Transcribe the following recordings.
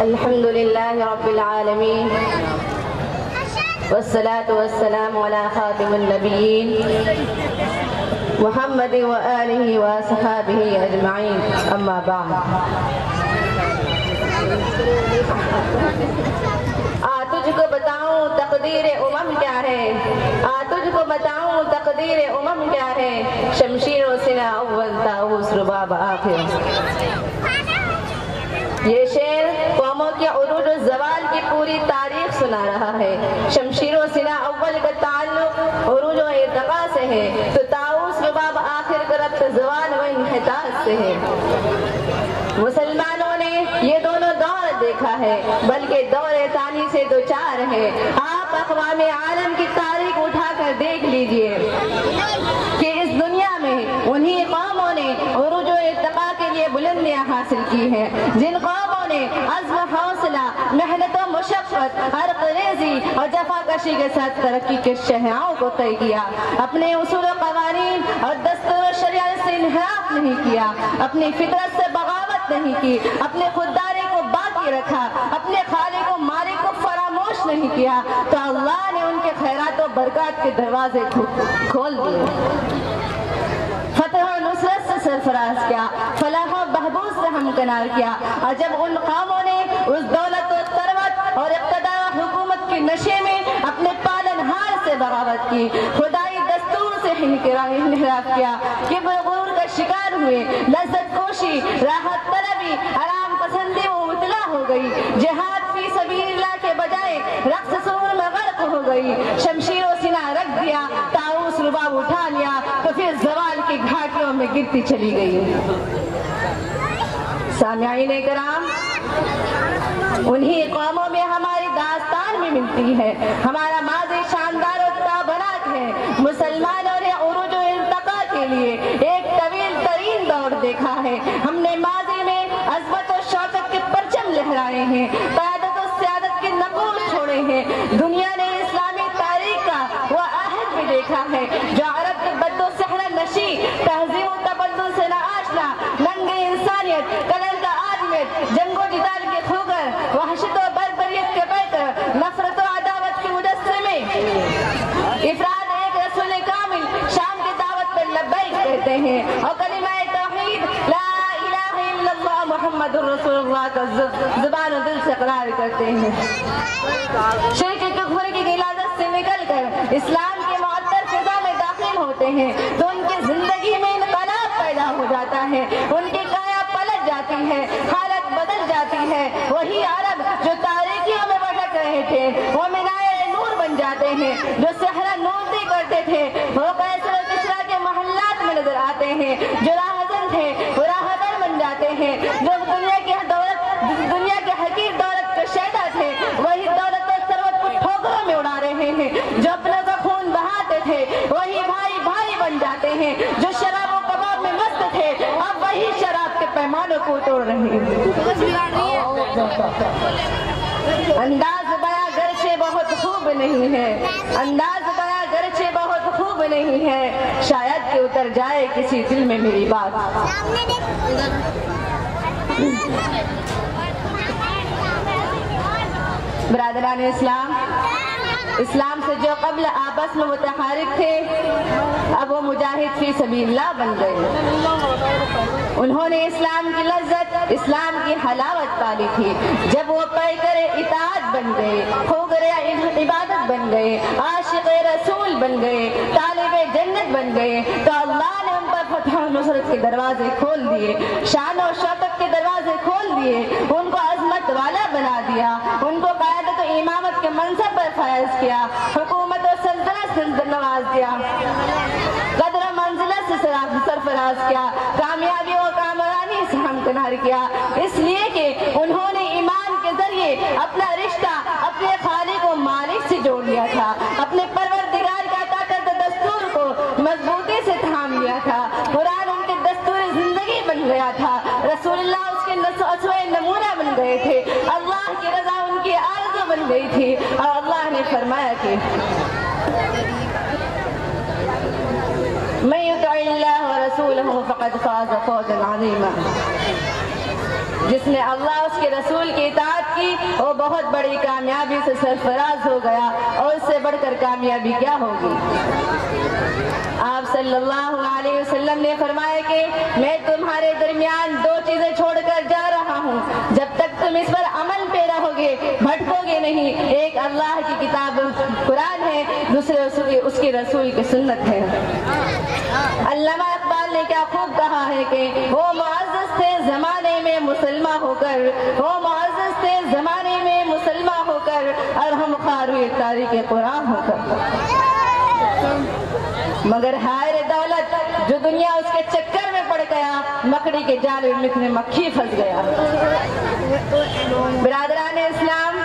الحمد لله رب العالمين والصلاة والسلام على خاتم النبيين محمد وآله وصحابه أجمعين أما بعد تجھ کو بتاؤں تقدیر امم کیا ہے، تجھ کو بتاؤں تقدیر امم کیا ہے، شمشیر و سنا اول طاؤس رباب آخر۔ یہ شعر قوموں کے عروج و زوال کی پوری تاریخ سنا رہا ہے۔ شمشیر و سنا اول کا تعلق عروج و ارتقاء سے ہے تو طاؤس رباب آخر کا ربط زوال و انحطاط سے ہے۔ مسلمانوں نے یہ دونوں دور دیکھا ہے، بلکہ دور ثانی سے دو چار ہے۔ آپ اقوام عالم کی تاریخ اٹھا کر دیکھ لیجئے کہ اس دنیا میں انہی قوموں نے عروج و ارتقاء کے لیے بلندیاں حاصل کی ہیں، جن قوموں نے عزم حوصلہ، محنت و مشقت، عرق ریزی اور جفا کشی کے ساتھ ترقی کے شاہراہوں کو طے کیا، اپنے اصول و قوانین اور دستور و شریعت سے انحراف نہیں کیا، اپنی فطرت سے بغاوت نہیں کی، اپنے خودداری کو باقی رکھا، اپنے خالق و مالک کو فراموش نہیں کیا، تو اللہ نے ان کے خیرات و برکات کے دروازے کھول دیے، فتح و نصرت سے سرفراز کیا، فلاح و بہبود سے ہمکنار کیا۔ اور جب ان قوموں نے اس دولت و ثروت اور اقتدار و حکومت کے نشے میں اپنے پالنہار سے بغاوت کی، خدائی دستور سے انحراف کیا، کبر غرور کا شکار ہوئے، لذت کوشی، راحت طلبی، آرام پسندی و مطلع ہو گئی، جہاد فی سبیل اللہ کے بجائے رقص سرور میں غرق ہو گئی، شمشیر و سنا رکھ دیا، طاؤس رباب اٹھا لیا، تو پھر زوال کی گھاٹیوں میں گرتی چلی گئی۔ سامعین کرام، انہی قوموں میں ہماری داستان میں ملتی ہے، ہمارا ماضی شاندار و تابناک ہے۔ مسلمانوں نے عروج و ارتقاء کے لیے ایک طویل ترین دور دیکھا ہے۔ ہم نے ماضی میں عظمت و شوکت کے پرچم لہرائے ہیں، قیادت و سیادت کے نقوش چھوڑے ہیں۔ دنیا نے اسلامی تاریخ کا وہ عہد بھی دیکھا ہے جو عرب کے بد و صحرا نشی، تہذیب و تبدل سے نہ آشنا، ننگے انسانیت، کلر کا آدمیت، جنگ و جدال کے خوگر، وحشت و بربریت کے پیکر، نفرت و عداوت کے مجسمے، افراد ایک رسول کامل، شام کی دعوت پر لبیک کہتے ہیں اور کلمہ توحید لا الہ الا اللہ محمد رسول اللہ کا زبان و دل سے اقرار کرتے ہیں، شرک کے کفر کی غلاظت سے نکل کر اسلام کے معطر فضا میں داخل ہوتے ہیں تو ان کی زندگی میں انقلاب پیدا ہو جاتا ہے، ان کی کایا پلٹ جاتی ہے، حالت بدل جاتی ہے۔ وہی عرب جو تاریکیوں میں بھٹک رہے تھے وہ مینائے نور بن جاتے ہیں، جو صحرا نوردی کرتے تھے وہ قیصر و کسریٰ کے محلات میں نظر آتے ہیں، جو راہزن تھے وہ راہبر بن جاتے ہیں، جو دنیا کے حقیر دولت کے شیدا تھے وہی دولت و ثروت کو ٹھوکروں میں اڑا رہے ہیں، جو اپنے کا خون بہاتے تھے وہی بھائی بھائی بن جاتے ہیں، جو شراب و کباب میں مست تھے اب وہی شراب کے پیمانوں کو توڑ رہے ہیں۔ انداز بیاں گرچہ بہت خوب نہیں ہے، انداز بیاں گرچہ بہت خوب نہیں ہے، شاید کہ اتر جائے کسی دل میں میری بات۔ برادران اسلام سے جو قبل آپس میں متحارب تھے اب وہ مجاہد فی سبیل اللہ بن گئے، انہوں نے اسلام کی لذت، اسلام کی حلاوت پالی تھی۔ جب وہ پیکر اطاعت بن گئے، خوگر عبادت بن گئے، عاشق رسول بن گئے، طالب جنت بن گئے تو اللہ نے ان پر فتح و نصرت کے دروازے کھول دیے، شان و شوکت کے دروازے کھول دیے، ان کو عظمت والا بنا دیا، ان کو قیادت و امامت کے منصب پر فائز کیا، حکومت و سلطنت سے نواز دیا، قدر و منزلت سے سرفراز کیا، کامیابی و کامرانی سے ہمکنار کیا، اس لیے کہ انہوں نے ایمان کے ذریعے اپنا رشتہ اپنے خالق و مالک سے جوڑ لیا تھا، اپنے پروردگار کا عطا کردہ دستور کو مضبوطی سے تھام لیا تھا، قرآن ان کے دستور زندگی بن گیا تھا، رسول اللہ اس کے اسوہ نمونہ بن گئے تھے، اللہ کی رضا ان کی آرزو بن گئی تھی، اور اللہ نے فرمایا کہ من يطع الله ورسوله ورسوله فقد فاز فوزا عظيما. جس نے اللہ اس کے رسول کی اطاعت کی وہ بہت بڑی کامیابی سے سرفراز ہو گیا، اور اس سے بڑھ کر کامیابی کیا ہوگی؟ آپ صلی اللہ علیہ وسلم نے فرمایا کہ میں تمہارے درمیان دو چیزیں چھوڑ کر جا رہا ہوں، جب تک تم اس پر عمل پہ رہو گے بھٹکو گے نہیں. ایک اللہ کی کتاب قرآن ہے، دوسرے اس کے رسول کی سنت ہے. علامہ اقبال نے کیا خوب کہا ہے کہ وہ معزز تھے زمانے میں مسلمان ہو کر، وہ معزز تھے زمانے میں مسلمان ہو کر، اور ہم خاروی تاریخ قرآن ہو کر. مگر ہائے دولت، جو دنیا اس کے چکر میں پڑ گیا، مکڑی کے جال میں مثل مکھی پھنس گیا. برادران اسلام،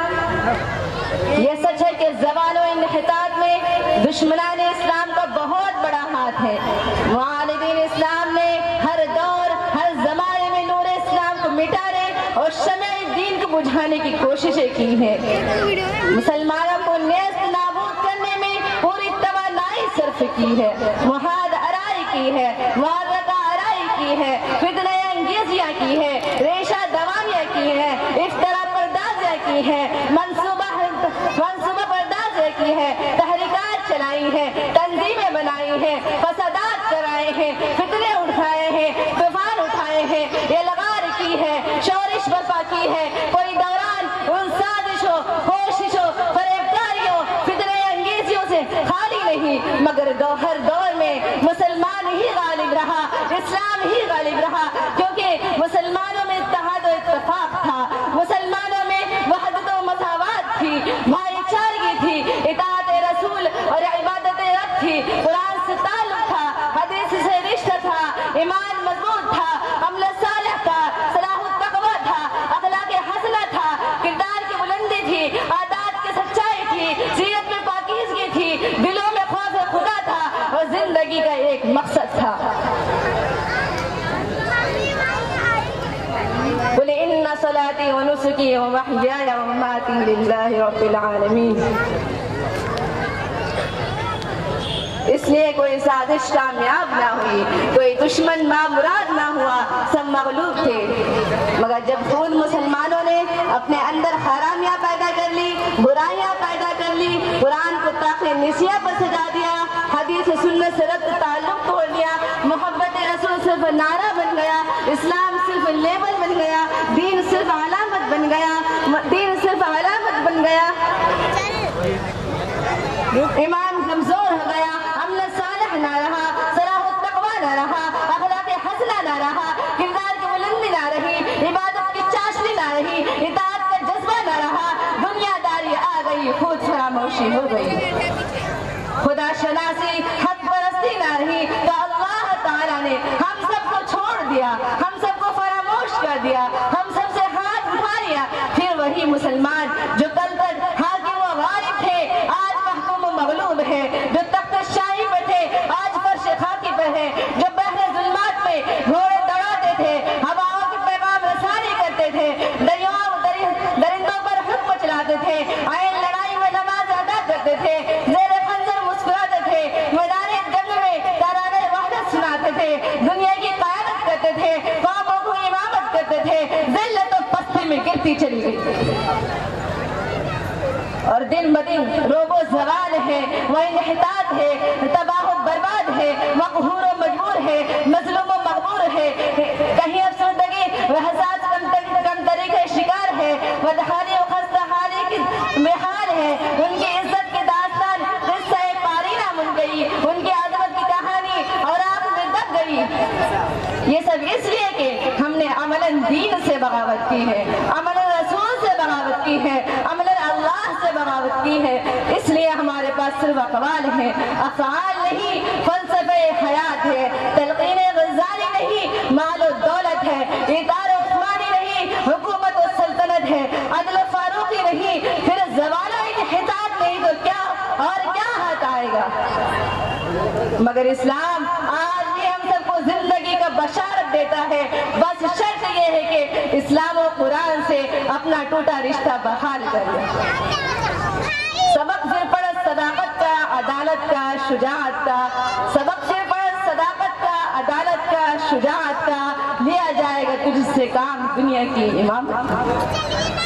یہ سچ ہے کہ زوال و انحطاط میں دشمنان اسلام کا بہت بڑا ہاتھ ہے. معاندین اسلام نے ہر دور ہر زمانے میں نور اسلام کو مٹانے اور شمع دین کو بجھانے کی کوششیں کی ہیں. مسلمانوں کو نیست نابود کرنے میں پوری توانائی صرف کی ہے، محاد آرائی کی ہے، معرکہ آرائی کی ہے، فتنہ انگیزیاں کی ہے، ریشہ دوامیاں کی ہے، افطرا پردازیاں کی ہے، منصوبہ پردازیاں کی ہے، تحریکات چلائی ہے، تنظیمیں بنائی ہیں، فسادات کرائے ہیں، فتنے اٹھائے ہیں، طوفان اٹھائے ہیں، یہ لغار کی ہے، شورش برپا کی ہے. کوئی دوران ان سازشوں، کوششوں، فریبکاریوں، فتنے انگیزیوں سے خالی نہیں، مگر ہر دور میں مسلمان ہی غالب رہا، اسلام ہی غالب رہا، کیونکہ مسلمانوں میں اتحاد و اتفاق تھا، مسلمانوں میں وحدت و مساوات تھی، بھائی چارگی تھی، اطاعت رسول اور عبادت رب تھی، قرآن سے تعلق تھا، حدیث سے رشتہ تھا، ایمان مضبوط تھا، عمل صالح تھا، صلاح التقوی تھا، اخلاق حسنہ تھا، کردار کی بلندی تھی، عادات کی سچائی تھی، سیرت میں پاکیزگی تھی، دلوں میں خوف خدا تھا، اور زندگی کا ایک مقصد تھا. قل ان صلاتي ونسكي ومحياي ومماتي لله رب العالمين. اس لیے کوئی سازش کامیاب نہ ہوئی، کوئی دشمن نامراد نہ ہوا، سب مغلوب تھے. مگر جب خود مسلمانوں نے اپنے اندر حرامیاں پیدا کر لی، برائیاں پیدا کر لی، قرآن کو طاق نسیہ پر سجا دیا، حدیث سنت سے ربط تعلق توڑ دیا، محبت رسول صرف نعرہ بن گیا، اسلام صرف لیبل بن گیا، دین صرف علامت بن گیا، دین صرف علامت بن گیا، ایمان کمزور ہو گیا، عمل صالح نہ رہا، صلاح التقوی نہ رہا، اخلاق حسنہ نہ رہا، کردار کی بلندی نہ رہی، عبادت کی چاشنی نہ رہی، اطاعت کا جذبہ نہ رہا، دنیا داری آ گئی، خود فراموشی ہو گئی، خدا شناسی حق پرستی نہ رہی. تو اللہ تعالیٰ نے ہم سب کو چھوڑ دیا، ہم سب کو فراموش کر دیا، ہم سب سے ہاتھ اٹھا لیا. پھر وہی مسلمان جو کل تک حاکم و غالب تھے آج محکوم و مغلوب ہے، جو تخت شاہی پہ تھے آج فرش خاکی پہ ہے، جو بحر ظلمات میں گھوڑے دوڑاتے تھے، ہواؤں کے پیغام رسانی کرتے تھے، درندوں پر حکم چلاتے تھے، عین لڑائی میں نماز ادا کرتے تھے، زیر خنجر مسکراتے تھے، میدان جنگ میں ترانے وحدت سناتے تھے، دنیا کی قیادت کرتے تھے، قوموں کو امامت کرتے تھے، ذلت و پستی میں گرتی چلی گئی. اور دن بدن روب و زوال ہے، وہ انحطاط ہے، تباہ و برباد ہے، مقہور و مجبور ہے، مظلوم و مغمور ہے، کہیں افسردگی و حساس کمتری کا شکار ہے، بدحالی و خستہ حالی کی بحال ہے. ان کی عزت کی داستان قصہ پارینہ بن گئی، ان کی عظمت کی کہانی اور آگ میں دب گئی. یہ سب اس لیے کہ ہم نے عملاً دین سے بغاوت کی ہے، عملاً رسول سے بغاوت کی ہے، عملاً اللہ سے بغاوت کی ہے. اس لیے ہمارے پاس صرف اقوال ہیں، افعال نہیں، فلسفہ حیات ہے، تلقین غزالی نہیں، مال و دولت ہے، اطار عثمانی نہیں، حکومت و سلطنت ہے، عدل و فاروقی نہیں، پھر زوال و انحطاط نہیں تو کیا اور کیا ہاتھ آئے گا. مگر اسلام آج بھی ہم سب کو زندگی کا بشارت دیتا ہے، بس شرط یہ ہے کہ اسلام و قرآن سے اپنا ٹوٹا رشتہ بحال کر لیں. سبق پھر پڑھ صداقت کا، عدالت کا، شجاعت کا، سبق پھر پڑھ صداقت کا، عدالت کا، شجاعت کا لیا جائے گا تجھ سے کام دنیا کی امامت۔